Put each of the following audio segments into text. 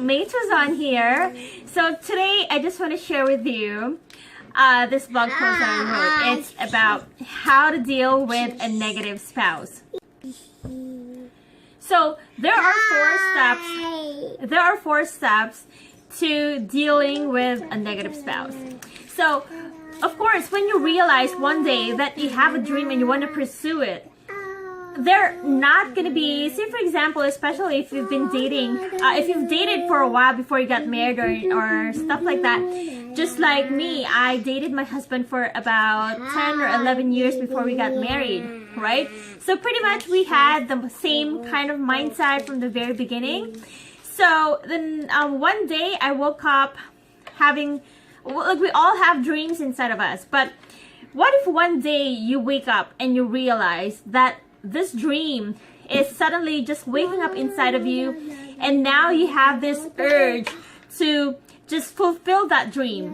Mate was on here. So today I just want to share with you this blog post that I wrote. It's about how to deal with a negative spouse. So there are four steps to dealing with a negative spouse. So of course, when you realize one day that you have a dream and you want to pursue it, they're not going to be, say for example, especially if you've been dating, if you've dated for a while before you got married or stuff like that. Just like me, I dated my husband for about 10 or 11 years before we got married, right? So pretty much we had the same kind of mindset from the very beginning. So then one day I woke up having, like, we all have dreams inside of us, but what if one day you wake up and you realize that this dream is suddenly just waking up inside of you, and now you have this urge to just fulfill that dream.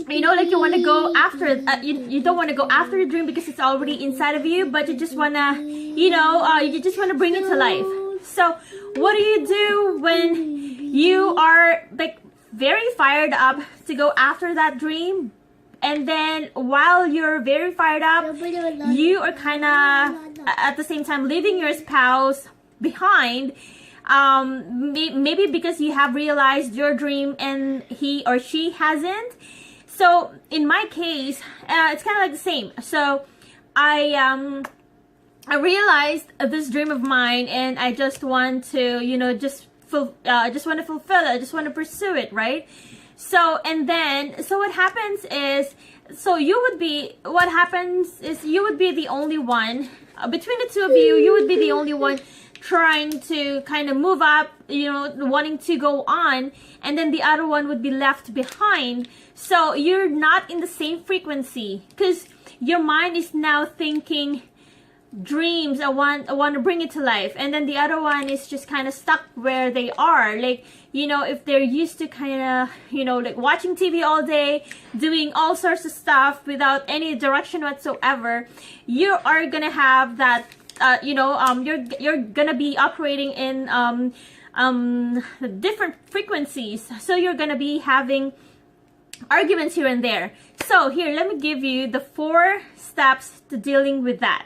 You know, like you want to go after it. You don't want to go after the dream because it's already inside of you, but you just want to, you just want to bring it to life. So what do you do when you are like very fired up to go after that dream? And then while you're very fired up, you are kind of at the same time leaving your spouse behind, maybe because you have realized your dream and he or she hasn't. So in my case, it's kind of like the same. So I realized this dream of mine, and I just want to, just want to fulfill it. I just want to pursue it, right? So, and then, so what happens is, you would be the only one, between the two of you, you would be the only one trying to kind of move up, wanting to go on, and then the other one would be left behind. So you're not in the same frequency because your mind is now thinking dreams, I want to bring it to life, and then the other one is just kind of stuck where they are. Like, if they're used to kind of, like watching TV all day, doing all sorts of stuff without any direction whatsoever, you are gonna have that, you're gonna be operating in different frequencies. So you're gonna be having arguments here and there. So here, let me give you the 4 steps to dealing with that.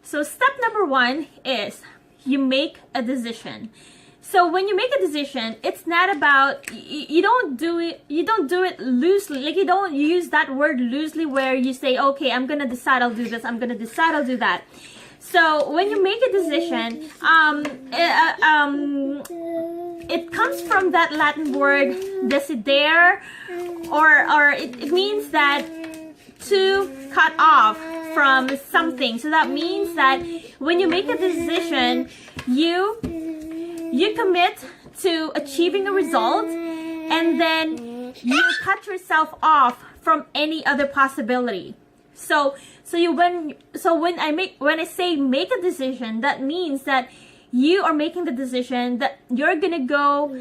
So step number 1 is you make a decision. So when you make a decision, it's not about, you don't do it loosely. Like, you don't use that word loosely where you say, okay, I'm gonna decide I'll do this, I'm gonna decide I'll do that. So when you make a decision, it comes from that Latin word decidere, or it means that to cut off from something. So that means that when you make a decision, you commit to achieving a result, and then you cut yourself off from any other possibility. So when I say make a decision, that means that you are making the decision that you're gonna go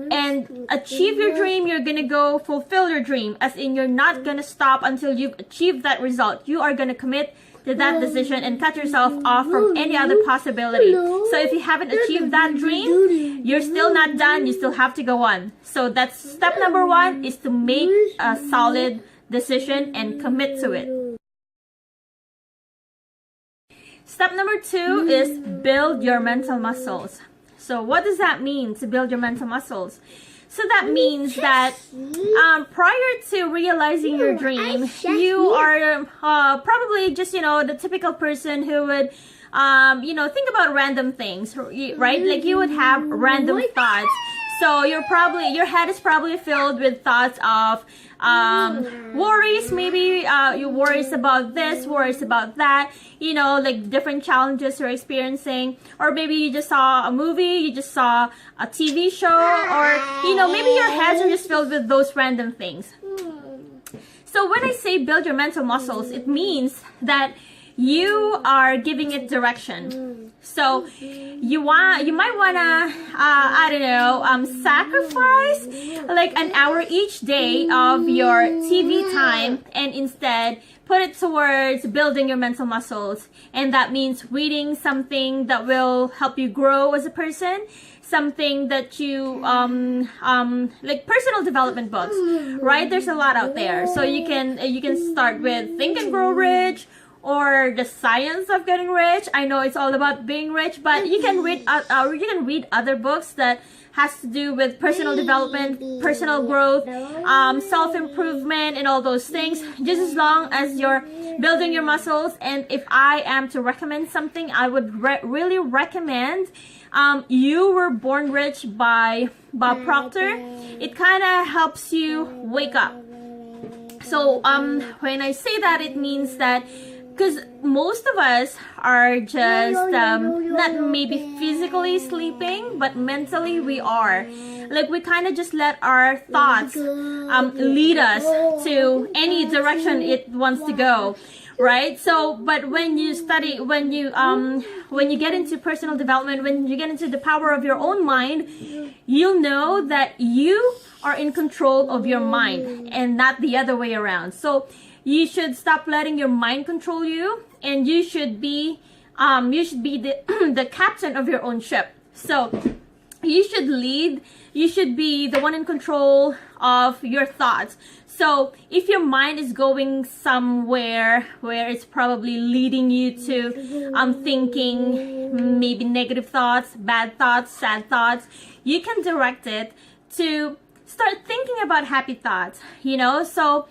and achieve your dream. You're gonna go fulfill your dream, as in you're not gonna stop until you've achieved that result. You are gonna commit to that decision and cut yourself off from any other possibility. So if you haven't achieved that dream, you're still not done. You still have to go on. So that's step number 1, is to make a solid decision and commit to it. Step number 2 is build your mental muscles. So what does that mean, to build your mental muscles? So that means that prior to realizing your dream, you are probably just, the typical person who would, think about random things, right? Like, you would have random thoughts. So your head is probably filled with thoughts of worries. Maybe you worries about this, worries about that, like different challenges you're experiencing. Or maybe you just saw a movie, you just saw a TV show, or maybe your heads are just filled with those random things. So when I say build your mental muscles, it means that you are giving it direction. So you might wanna sacrifice like an hour each day of your TV time, and instead put it towards building your mental muscles. And that means reading something that will help you grow as a person, something that you like personal development books, right? There's a lot out there. So you can start with Think and Grow Rich, or The Science of Getting Rich. I know it's all about being rich, but you can read other books that has to do with personal development, personal growth, self-improvement, and all those things, just as long as you're building your muscles. And if I am to recommend something, I would really recommend You Were Born Rich by Bob Proctor. It kind of helps you wake up. So when I say that, it means that because most of us are just not maybe physically sleeping, but mentally we are. Like we kind of just let our thoughts lead us to any direction it wants to go, right? So, but when you study, when you get into personal development, when you get into the power of your own mind, you'll know that you are in control of your mind and not the other way around. So you should stop letting your mind control you, and you should be the the captain of your own ship. So you should lead. You should be the one in control of your thoughts. So if your mind is going somewhere where it's probably leading you to thinking maybe negative thoughts, bad thoughts, sad thoughts, you can direct it to start thinking about happy thoughts, so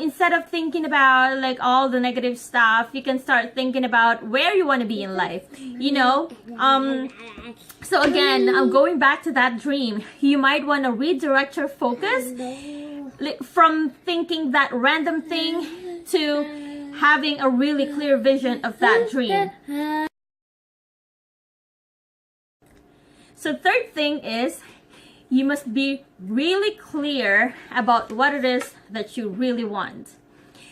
instead of thinking about like all the negative stuff, you can start thinking about where you want to be in life, so again, going back to that dream, you might want to redirect your focus from thinking that random thing to having a really clear vision of that dream. So third thing is, you must be really clear about what it is that you really want.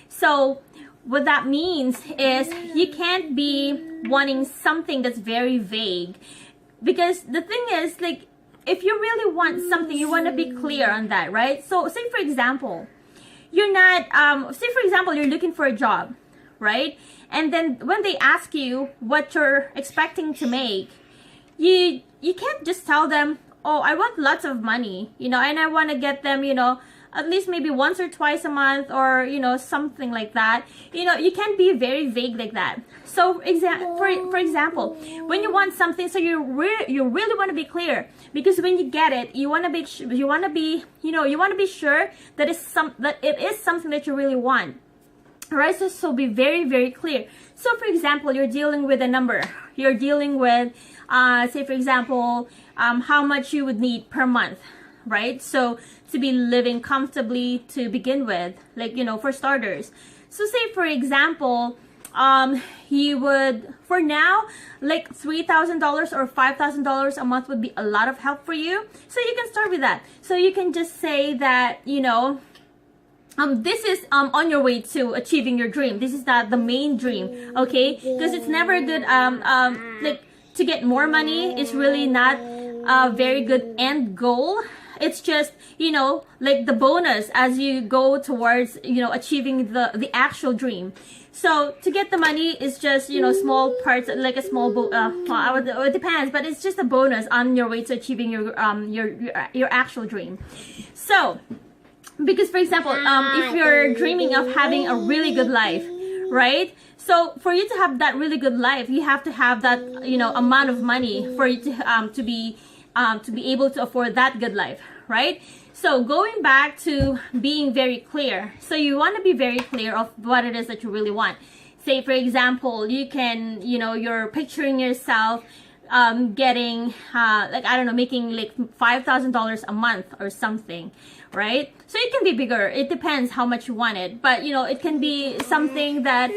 So what that means is you can't be wanting something that's very vague, because the thing is, like, if you really want something, you want to be clear on that, right? So say for example, you're looking for a job, right? And then when they ask you what you're expecting to make, you can't just tell them, oh, I want lots of money, and I want to get them, at least maybe once or twice a month, or, something like that. You can't be very vague like that. So for example, when you want something, so you really want to be clear, because when you get it, you want to be sure that it is something that you really want. Right? So be very, very clear. So for example, you're dealing with a number. You're dealing with, say for example, how much you would need per month, right? So to be living comfortably to begin with, like, for starters. So say for example, you would, for now, like $3,000 or $5,000 a month would be a lot of help for you. So you can start with that. So you can just say that, this is on your way to achieving your dream. This is not the main dream, okay? Because it's never good, like, to get more money is really not a very good end goal. It's just, like the bonus as you go towards, achieving the actual dream. So to get the money is just, small parts, like a small, it depends, but it's just a bonus on your way to achieving your actual dream. So, because for example, if you're dreaming of having a really good life, right? So for you to have that really good life, you have to have that, amount of money for you to be able to afford that good life, right? So going back to being very clear. So you want to be very clear of what it is that you really want. Say for example, you can, you're picturing yourself getting like, I don't know, making like $5,000 a month or something, right? So it can be bigger. It depends how much you want it, but it can be something that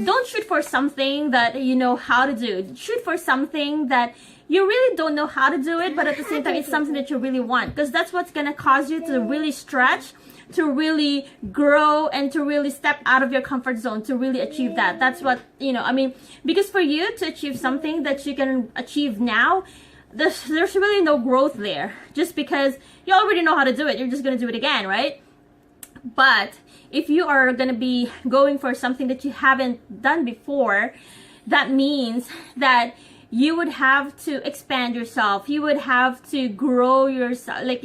don't shoot for something that you know how to do. Shoot for something that you really don't know how to do it, but at the same time it's something that you really want, because that's what's gonna cause you to really stretch, to really grow, and to really step out of your comfort zone to really achieve that. That's what, because for you to achieve something that you can achieve now, there's really no growth there, just because you already know how to do it. You're just going to do it again, right? But if you are going to be going for something that you haven't done before, that means that you would have to expand yourself. You would have to grow yourself, like,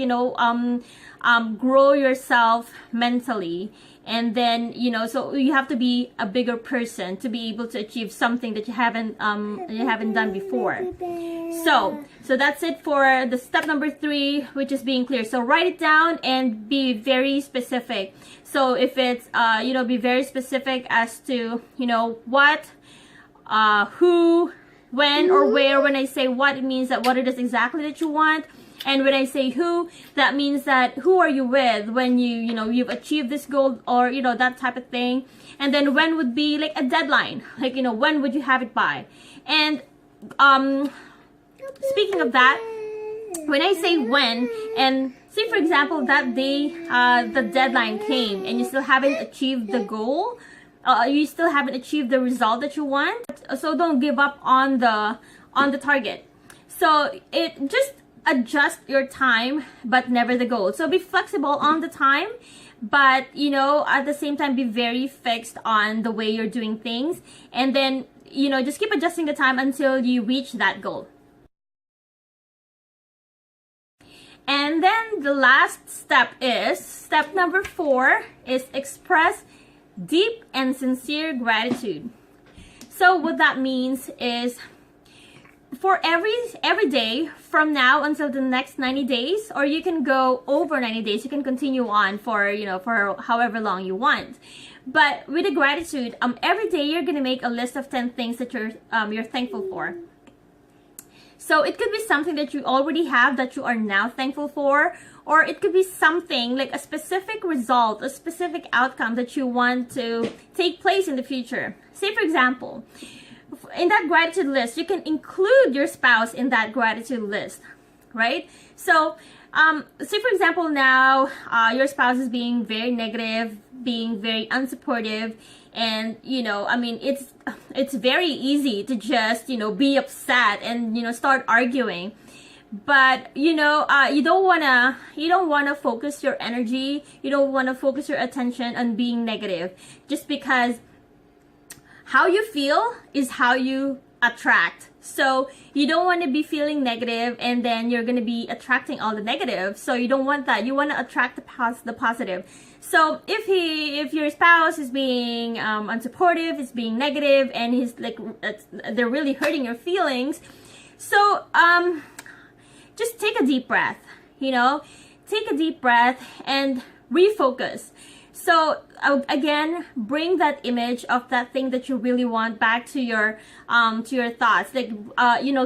grow yourself mentally. And then, so you have to be a bigger person to be able to achieve something that you haven't done before. So that's it for the step number 3, which is being clear. So write it down and be very specific. So if it's, be very specific as to, what, who, when, or where. When I say what, it means that what it is exactly that you want. And when I say who, that means that who are you with when you've achieved this goal, or, that type of thing. And then when would be like a deadline, like, when would you have it by? And, speaking of that, when I say when, and say for example, that day, the deadline came and you still haven't achieved the goal, you still haven't achieved the result that you want. So don't give up on the target. So it just adjust your time, but never the goal. So be flexible on the time, but at the same time be very fixed on the way you're doing things. And then just keep adjusting the time until you reach that goal. And then the last step number 4 is express deep and sincere gratitude. So what that means is, for every day from now until the next 90 days, or you can go over 90 days, you can continue on for for however long you want. But with the gratitude, every day you're gonna make a list of 10 things that you're thankful for. So it could be something that you already have that you are now thankful for, or it could be something like a specific result, a specific outcome that you want to take place in the future. Say for example, in that gratitude list, you can include your spouse in that gratitude list, right? So, say for example now, your spouse is being very negative, being very unsupportive, and it's very easy to just be upset and start arguing. But you don't wanna focus your energy, you don't wanna focus your attention on being negative, just because how you feel is how you attract. So you don't want to be feeling negative and then you're going to be attracting all the negative. So you don't want that. You want to attract the positive. So if your spouse is being unsupportive, is being negative, and he's like, they're really hurting your feelings. So just take a deep breath, take a deep breath and refocus. So again, bring that image of that thing that you really want back to your thoughts. Like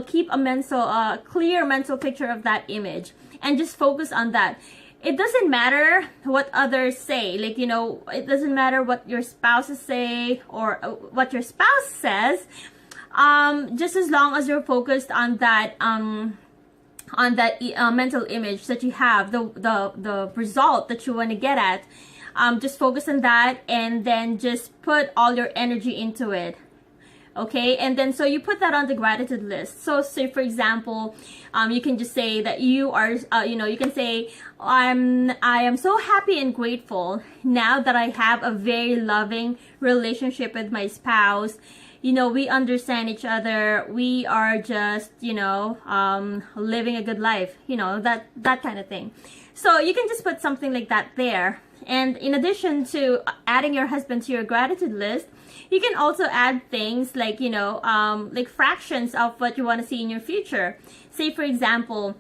keep a clear mental picture of that image and just focus on that. It doesn't matter what others say. Like it doesn't matter what your spouses say or what your spouse says. Just as long as you're focused on that mental image that you have, the result that you want to get at. Just focus on that and then just put all your energy into it. Okay, and then so you put that on the gratitude list. So say for example, you can just say that you are, you can say, I am so happy and grateful now that I have a very loving relationship with my spouse. We understand each other. We are just, living a good life. That kind of thing. So you can just put something like that there. And in addition to adding your husband to your gratitude list, you can also add things like, like fractions of what you want to see in your future. Say, for example,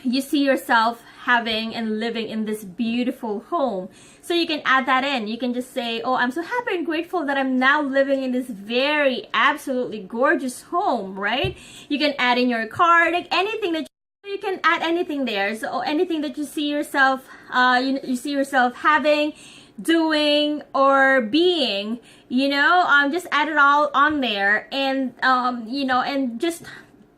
you see yourself having and living in this beautiful home. So you can add that in. You can just say, oh, I'm so happy and grateful that I'm now living in this very absolutely gorgeous home, right? You can add in your car, like anything that you can add anything there. So anything that you see yourself, you see yourself having, doing, or being, just add it all on there, and and just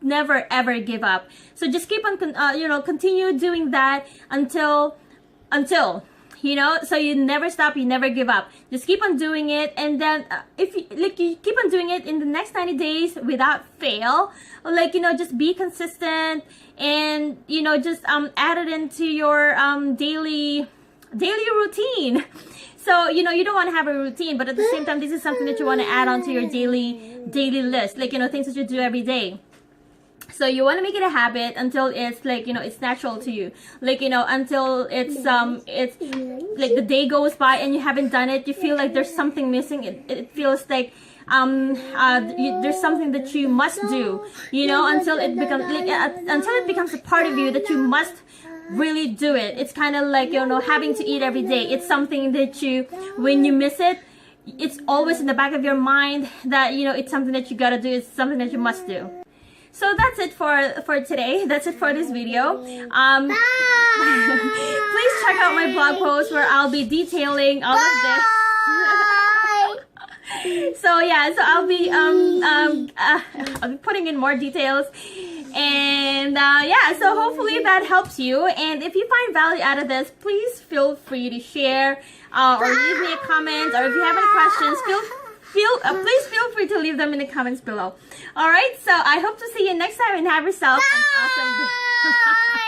never ever give up. So just keep on, continue doing that until, so you never stop, you never give up. Just keep on doing it, and then if you keep on doing it in the next 90 days without fail, just be consistent, and just add it into your daily daily routine. So, you know, you don't want to have a routine, but at the same time, this is something that you want to add onto your daily list. Like, you know, things that you do every day. So you want to make it a habit until it's like, you know, it's natural to you. Like, you know, until it's like the day goes by and you haven't done it, you feel like there's something missing. It feels like there's something that you must do, you know, until it becomes a part of you that you must really do it. It's kind of like, you know, having to eat every day. It's something that you, when you miss it, it's always in the back of your mind that, you know, it's something that you gotta do. It's something that you must do. So that's it for today. That's it for this video. Please check out my blog post where I'll be detailing all of this. So yeah, so I'll be putting in more details, and yeah, so hopefully that helps you. And if you find value out of this, please feel free to share or leave me a comment, or if you have any questions, please feel free to leave them in the comments below. All right, so I hope to see you next time, and have yourself an awesome day.